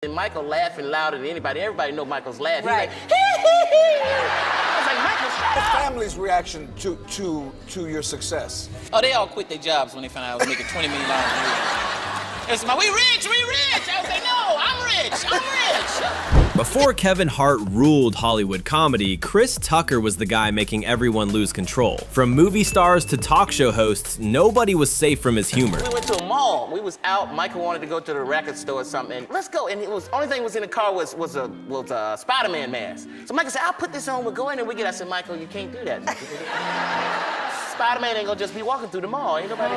And Michael laughing louder than anybody. Everybody know Michael's laughing. Right. He's like, hee. I was like, Michael, shut The up. family's reaction to your success. Oh, they all quit their jobs when they found out I was making $20 million a year. It's my, we rich. I was like, no, I'm rich. Before Kevin Hart ruled Hollywood comedy, Chris Tucker was the guy making everyone lose control. From movie stars to talk show hosts, nobody was safe from his humor. We went to a mall. We was out. Michael wanted to go to the record store or something. And let's go. And it was only thing was in the car was a Spider-Man mask. So Michael said, I'll put this on. We'll go in and we get. I said, Michael, you can't do that. Spider-Man ain't gonna just be walking through the mall. Ain't nobody.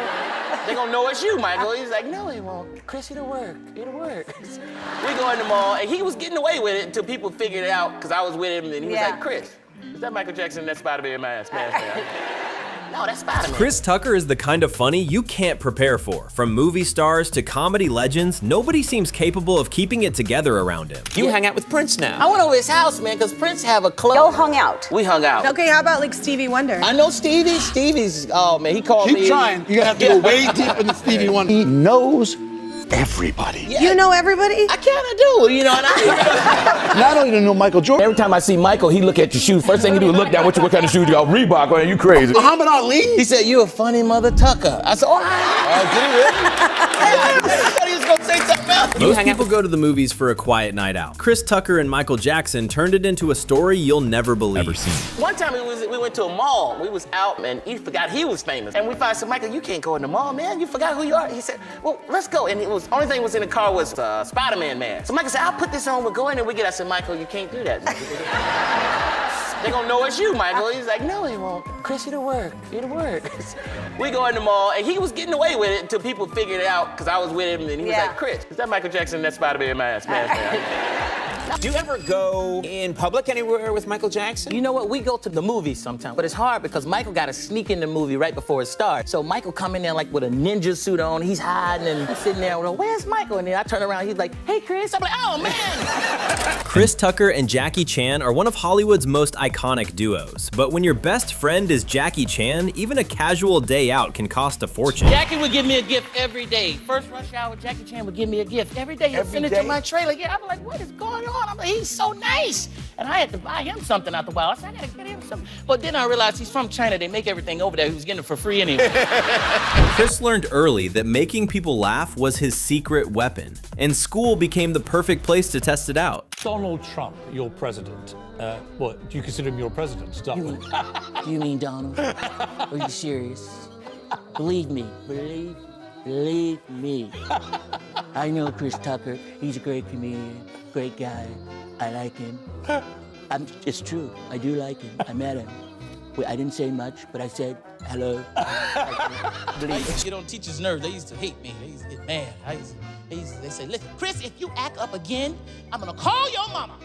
They gonna know it's you, Michael. He's like, no, he won't. Chris, it'll work. It'll work. We go in the mall, and he was getting away with it until people figured it out, because I was with him, and he was like, Chris, is that Michael Jackson in that Spider-Man mask? No, that's Spider-Man. Chris Tucker is the kind of funny you can't prepare for. From movie stars to comedy legends, nobody seems capable of keeping it together around him. You hang out with Prince now. I went over his house, man, because Prince have a club. Y'all hung out. We hung out. Okay, how about like Stevie Wonder? I know Stevie. Stevie's, oh man, he called me. Keep trying. You're gonna have to go way deep into Stevie Wonder. He knows everybody. Yeah. You know everybody? I kinda do, you know, and Not only do you know Michael Jordan. Every time I see Michael, he look at your shoes. First thing he do is look down what kind of shoes you got. Reebok, man, you crazy. Muhammad Ali? he said, you a funny mother Tucker. I said, all right. Did he really? I thought he was gonna say something else. Most people go to the movies for a quiet night out. Chris Tucker and Michael Jackson turned it into a story you'll never believe. One time we went to a mall. We was out and he forgot he was famous. And we finally said, Michael, you can't go in the mall, man. You forgot who you are. He said, well, let's go. And it was only thing was in the car was a Spider-Man mask. So Michael said, I'll put this on. We'll go in and we get. I said, Michael, you can't do that. They gonna know it's you, Michael. He's like, no, he won't. Chris, it'll work. It'll work. We go in the mall, and he was getting away with it until people figured it out, because I was with him, and he was like, Chris, is that Michael Jackson in that Spider-Man mask? Do you ever go in public anywhere with Michael Jackson? You know what? We go to the movies sometimes, but it's hard because Michael got to sneak in the movie right before it starts. So Michael come in there like with a ninja suit on. He's hiding and I'm sitting there, well, where's Michael? And then I turn around, he's like, hey, Chris. I'm like, oh, man. Chris Tucker and Jackie Chan are one of Hollywood's most iconic duos. But when your best friend is Jackie Chan, even a casual day out can cost a fortune. Jackie would give me a gift every day. First rush hour, Jackie Chan would give me a gift every day. He'd send it to my trailer. Yeah, I'm like, what is going on? I'm like, he's so nice. And I had to buy him something out the wild. I said, I gotta get him something. But then I realized he's from China. They make everything over there. He was getting it for free anyway. Chris learned early that making people laugh was his secret weapon, and school became the perfect place to test it out. Donald Trump, your president. What, do you consider him your president? Start with. You mean Donald? Are you serious? Believe me. Believe me. I know Chris Tucker. He's a great comedian, great guy. I like him. It's true. I do like him. I met him. I didn't say much, but I said hello. I used to get on teachers' nerves. They used to hate me. They used to get mad. They said, listen, Chris, if you act up again, I'm gonna call your mama.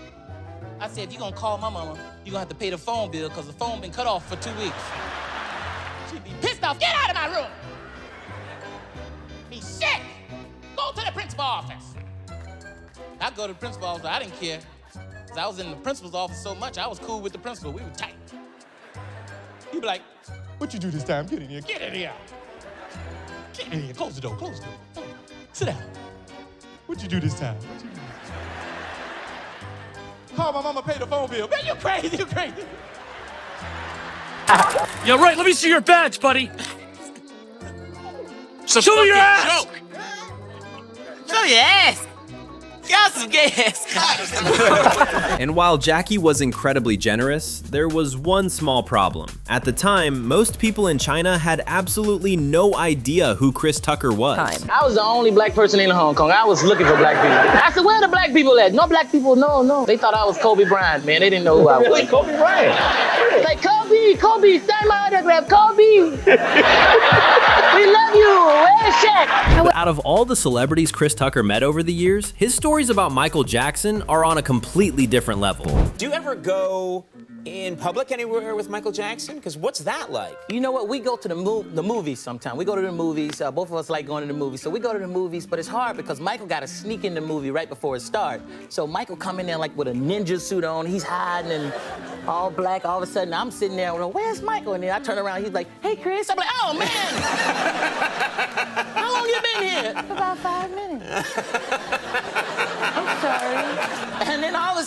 I said, if you're gonna call my mama, you're gonna have to pay the phone bill because the phone been cut off for 2 weeks. She'd be pissed off. Get out of my room. Be sick. Go to the principal office. I go to the principal's office. I didn't care. Because I was in the principal's office so much, I was cool with the principal. We were tight. He'd be like, what you do this time? Get in here. Get in here. Get in here. Close the door. Close the door. Sit down. What you do this time? What you do this time? Call my mama, pay the phone bill. Man, you crazy. You crazy. Yeah, right. Let me see your badge, buddy. Show me your ass. Show your ass. Got some gas. And while Jackie was incredibly generous, there was one small problem. At the time, most people in China had absolutely no idea who Chris Tucker was. I was the only black person in Hong Kong. I was looking for black people. I said, where are the black people at? No black people, no. They thought I was Kobe Bryant, man. They didn't know who I was. Like Kobe Bryant. Like, Kobe, sign my autograph, Kobe. We love you. Where's Shaq? But out of all the celebrities Chris Tucker met over the years, his stories about Michael Jackson are on a completely different level. Do you ever go in public anywhere with Michael Jackson? Because what's that like? You know what? We go to the movies sometimes. We go to the movies. Both of us like going to the movies. So we go to the movies, but it's hard because Michael got to sneak in the movie right before it starts. So Michael come in there like with a ninja suit on. He's hiding and all black. All of a sudden, I'm sitting there, well, where's Michael? And then I turn around, he's like, hey, Chris. I'm like, oh, man. How long you been here? About 5 minutes. I'm sorry.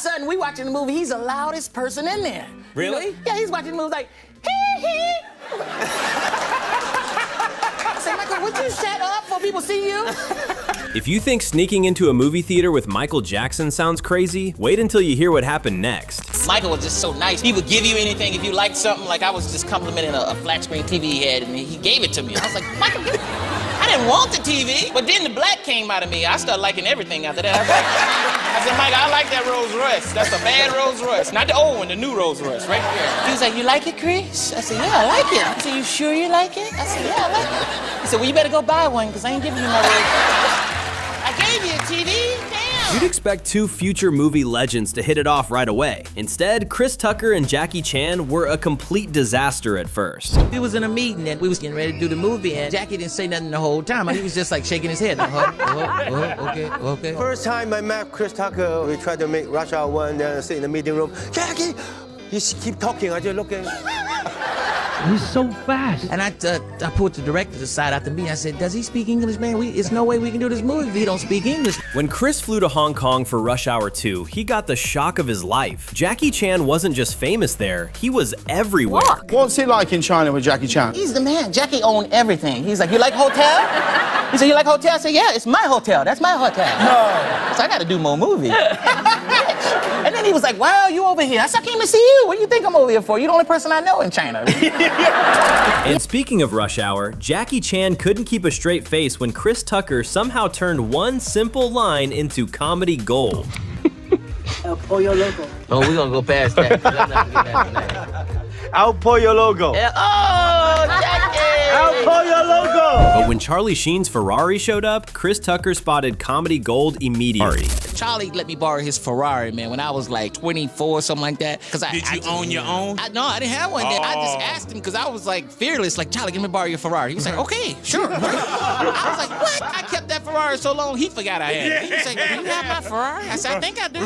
of a sudden, we watching the movie, he's the loudest person in there. Really? You know? Yeah, he's watching the movie like, hee hee. I said, Michael, would you shut up before people see you? If you think sneaking into a movie theater with Michael Jackson sounds crazy, wait until you hear what happened next. Michael was just so nice. He would give you anything if you liked something. Like I was just complimenting a flat screen TV he had, and he gave it to me. I was like, Michael, I didn't want the TV. But then the black came out of me. I started liking everything after that. I said, Mike, I like that Rolls Royce. That's a bad Rolls Royce. Not the old one, the new Rolls Royce, right here. He was like, you like it, Chris? I said, yeah, I like it. He said, you sure you like it? I said, yeah, I like it. He said, well, you better go buy one, because I ain't giving you my Rolls. I gave you a TV, damn. You'd expect two future movie legends to hit it off right away. Instead, Chris Tucker and Jackie Chan were a complete disaster at first. We was in a meeting and we was getting ready to do the movie, and Jackie didn't say nothing the whole time. He was just like shaking his head. Okay. First time I met Chris Tucker, we tried to make Rush Hour 1, then sit in the meeting room. Jackie, he keep talking, I just looking. He's so fast. And I put the director aside after me. I said, does he speak English, man? There's no way we can do this movie if he don't speak English. When Chris flew to Hong Kong for Rush Hour 2, he got the shock of his life. Jackie Chan wasn't just famous there, he was everywhere. What's it like in China with Jackie Chan? He's the man. Jackie owned everything. He's like, you like hotel? He said, you like hotel? I said, yeah, it's my hotel. That's my hotel. No. So I got to do more movies. And then he was like, wow, you over here. I said, I came to see you. What do you think I'm over here for? You're the only person I know in China. And speaking of Rush Hour, Jackie Chan couldn't keep a straight face when Chris Tucker somehow turned one simple line into comedy gold. El Pollo Loco. Oh, we're gonna go past that. I'm not gonna get that. El Pollo Loco. Oh, Jackie! El Pollo Loco. But when Charlie Sheen's Ferrari showed up, Chris Tucker spotted comedy gold immediately. Charlie let me borrow his Ferrari, man, when I was like 24, something like that. Did you own your own? No, I didn't have one. Then. I just asked him because I was like fearless, like, Charlie, let me borrow your Ferrari. He was like, okay, sure. I was like, what? I kept that Ferrari so long, he forgot I had it. He was like, do you have my Ferrari? I said, I think I do.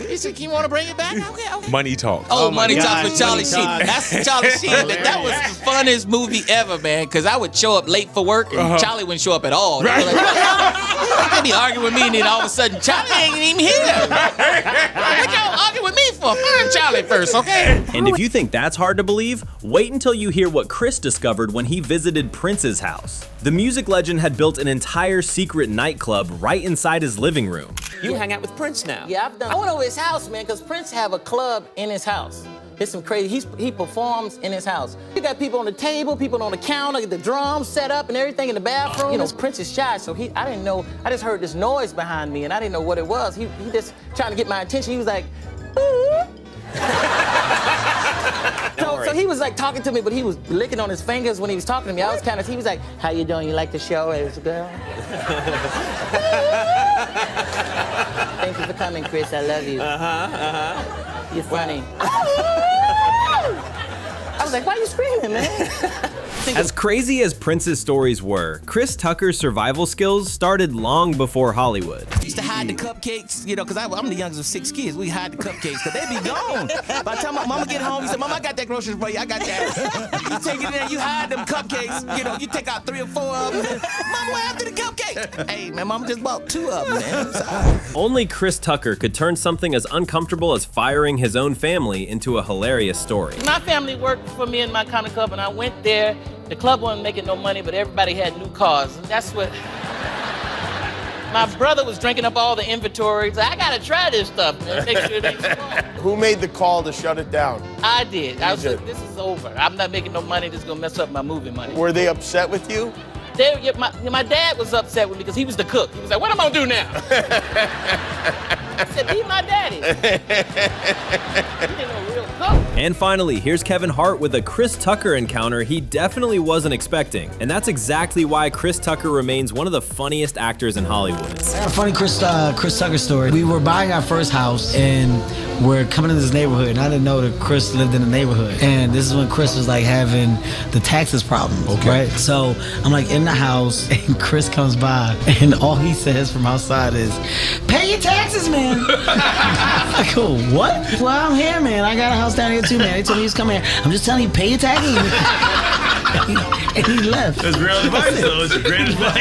He said, you want to bring it back? Okay. Money Talk. Oh, Money Talk with Charlie Sheen. That's Charlie Sheen. That was the funnest movie ever, man, because I would show up late for work and Charlie wouldn't show up at all. They were like, they'd be arguing with me and then all of a sudden, Charlie ain't even here. What y'all arguing with me for? Find Charlie first, okay? And if you think that's hard to believe, wait until you hear what Chris discovered when he visited Prince's house. The music legend had built an entire secret nightclub right inside his living room. You hang out with Prince now. Yeah, I went over his house, man, because Prince have a club in his house. It's some crazy, he performs in his house. He got people on the table, people on the counter, the drums set up and everything in the bathroom. You know, Prince is shy, so I didn't know, I just heard this noise behind me and I didn't know what it was. He just trying to get my attention. He was like, So he was like talking to me, but he was licking on his fingers when he was talking to me. I was kind of, he was like, how you doing? You like the show as a girl? Thank you for coming, Chris. I love you. You're funny. I was like, why are you screaming, man? As crazy as Prince's stories were, Chris Tucker's survival skills started long before Hollywood. Used to hide the cupcakes, you know, because I'm the youngest of 6 kids. We hide the cupcakes, because they be gone. By the time my mama get home, he said, Mama, I got that groceries for you. I got that. You take it in there, you hide them cupcakes. You know, you take out 3 or 4 of them. Mama, where after the cupcake? Hey, man, Mama just bought 2 of them, man. Sorry. Only Chris Tucker could turn something as uncomfortable as firing his own family into a hilarious story. My family worked for me in my kind of club, and I went there. The club wasn't making no money, but everybody had new cars. And that's what... My brother was drinking up all the inventory. So I gotta try this stuff, man. Make sure they Who made the call to shut it down? I did. I was like, this is over. I'm not making no money. This is gonna mess up my movie money. Were they upset with you? My dad was upset with me because he was the cook. He was like, what am I gonna do now? I said, be my daddy. He didn't know real cook. And finally, here's Kevin Hart with a Chris Tucker encounter he definitely wasn't expecting. And that's exactly why Chris Tucker remains one of the funniest actors in Hollywood. I got a funny Chris Tucker story. We were buying our first house and we're coming into this neighborhood, and I didn't know that Chris lived in the neighborhood. And this is when Chris was like having the taxes problems, right? So I'm like in the house and Chris comes by and all he says from outside is, pay your taxes, man. I go, what? Well, I'm here, man. I got a house down here too, man. They told me he was coming here. I'm just telling you, pay your taxes. And he left. That's real advice, though. It's great advice.